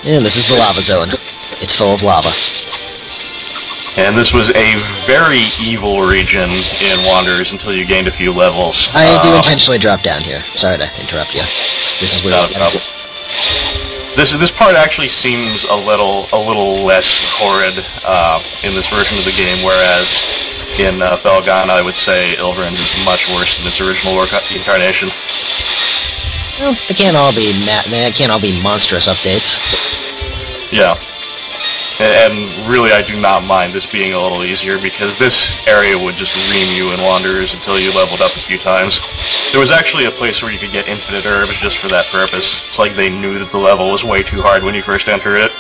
And this is the lava zone. It's full of lava. And this was a very evil region in Wanderers until you gained a few levels. I do intentionally drop down here. Sorry to interrupt you. This is where This part actually seems a little less horrid in this version of the game, whereas in Felghana, I would say Ilverand is much worse than its original incarnation. Well, they can't all be monstrous updates. Yeah. And really, I do not mind this being a little easier, because this area would just ream you in Wanderers until you leveled up a few times. There was actually a place where you could get infinite herbs just for that purpose. It's like they knew that the level was way too hard when you first entered it.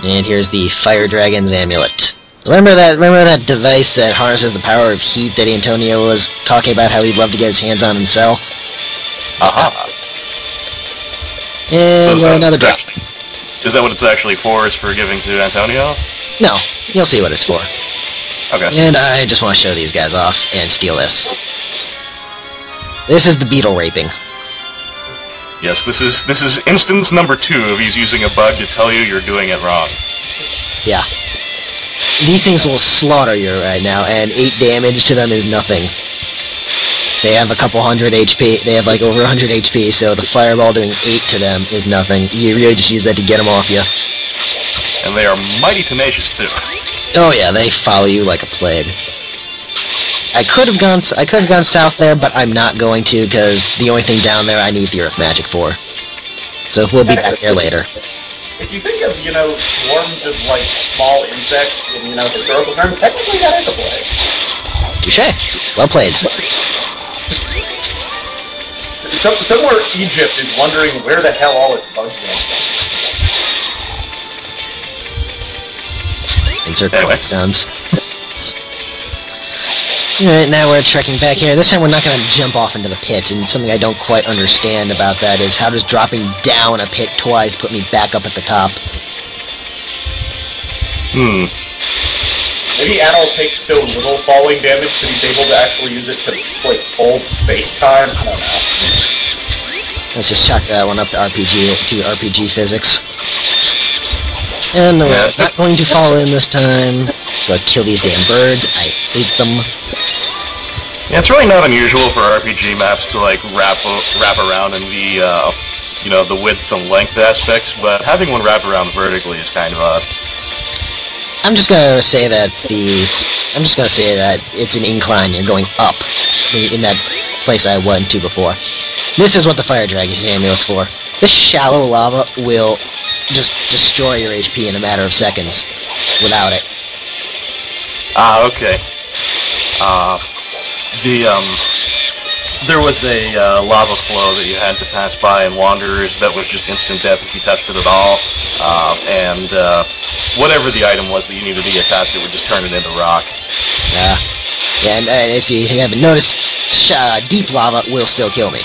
And here's the Fire Dragon's Amulet. Remember that device that harnesses the power of heat that Antonio was talking about how he'd love to get his hands on and sell? Aha! And another drop. Is that what it's actually for, is for giving to Antonio? No, you'll see what it's for. Okay. And I just want to show these guys off and steal this. This is the beetle raping. Yes, this is instance number 2 of he's using a bug to tell you you're doing it wrong. Yeah. These things will slaughter you right now, and 8 damage to them is nothing. They have a couple hundred HP, they have like over 100 HP, so the fireball doing 8 to them is nothing. You really just use that to get them off you. And they are mighty tenacious too. Oh yeah, they follow you like a plague. I could have gone south there, but I'm not going to, because the only thing down there I need the earth magic for. So we'll be back there later. If you think of, swarms of, small insects in, historical terms, technically that is a plague. Touché. Well played. Somewhere Egypt is wondering where the hell all its bugs went. Insert anyway. Sounds. Alright, now we're trekking back here. This time we're not going to jump off into the pit, and something I don't quite understand about that is how does dropping down a pit twice put me back up at the top? Maybe Adol takes so little falling damage that he's able to actually use it to, hold space-time? I don't know. Let's just chalk that one up to RPG physics. And we're not going to fall in this time. Go kill these damn birds. I hate them. Yeah, it's really not unusual for RPG maps to wrap around in the the width and length aspects, but having one wrap around vertically is kind of odd. I'm just gonna say that it's an incline. You're going up in that place I went to before. This is what the Fire Dragon's Amulet's for. This shallow lava will just destroy your HP in a matter of seconds without it. Okay. There was a lava flow that you had to pass by in Wanderers that was just instant death if you touched it at all, and whatever the item was that you needed to get past it would just turn it into rock. Yeah, and if you haven't noticed, deep lava will still kill me.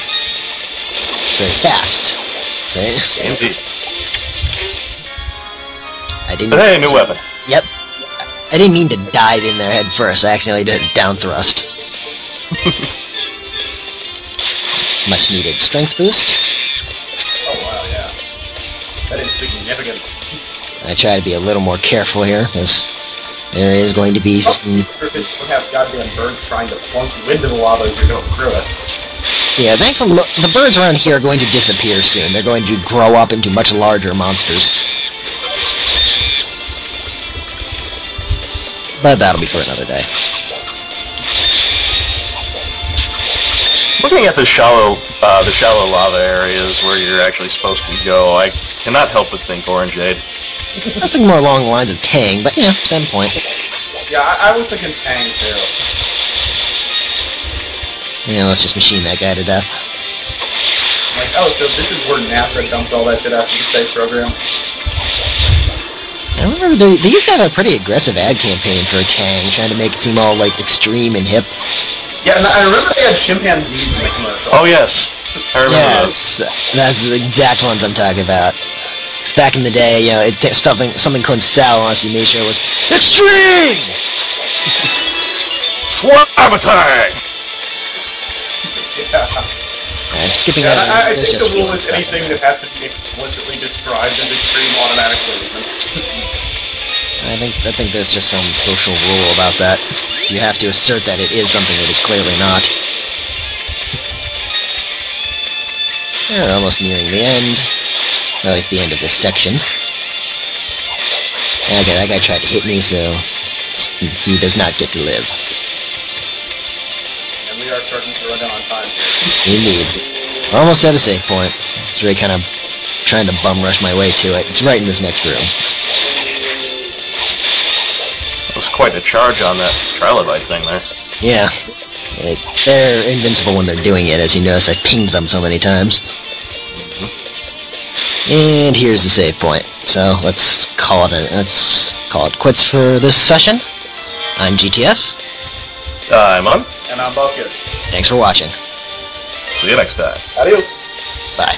Very fast. Okay? Indeed. But hey, new weapon. Yep. I didn't mean to dive in there head first. I accidentally did a down thrust. Much needed strength boost. Oh wow, yeah. That is significant. I try to be a little more careful here, because there is going to be some... You have goddamn birds trying to plunk you into the lava as you're going through it. Yeah, thankfully, the birds around here are going to disappear soon. They're going to grow up into much larger monsters. But that'll be for another day. Looking at the shallow lava areas where you're actually supposed to go, I cannot help but think Orangeade. I was thinking more along the lines of Tang, but yeah, same point. Yeah, I was thinking Tang too. Yeah, let's just machine that guy to death. Oh, so this is where NASA dumped all that shit after the space program? I remember they used to have a pretty aggressive ad campaign for Tang, trying to make it seem all, extreme and hip. Yeah, and I remember they had chimpanzees in the commercial. Oh, yes. I remember those. That's the exact ones I'm talking about. Because back in the day, something couldn't sell unless you made sure it was extreme! Slab attack! Yeah. I'm skipping Yeah, that. I There's think just the rule feeling is stuff. anything that has to be explicitly described as extreme automatically isn't. I think there's just some social rule about that. You have to assert that it is something that is clearly not. We're almost nearing the end. Or at least the end of this section. Okay, that guy tried to hit me, so he does not get to live. And we are starting to run down on time here. Indeed. We're almost at a save point. It's really kind of trying to bum rush my way to it. It's right in this next room. That was quite a charge on that trilobite thing there. Yeah. They're invincible when they're doing it, as you notice I pinged them so many times. And here's the save point. So let's call it quits for this session. I'm GTF. I'm on. And I'm Bucket. Thanks for watching. See you next time. Adios. Bye.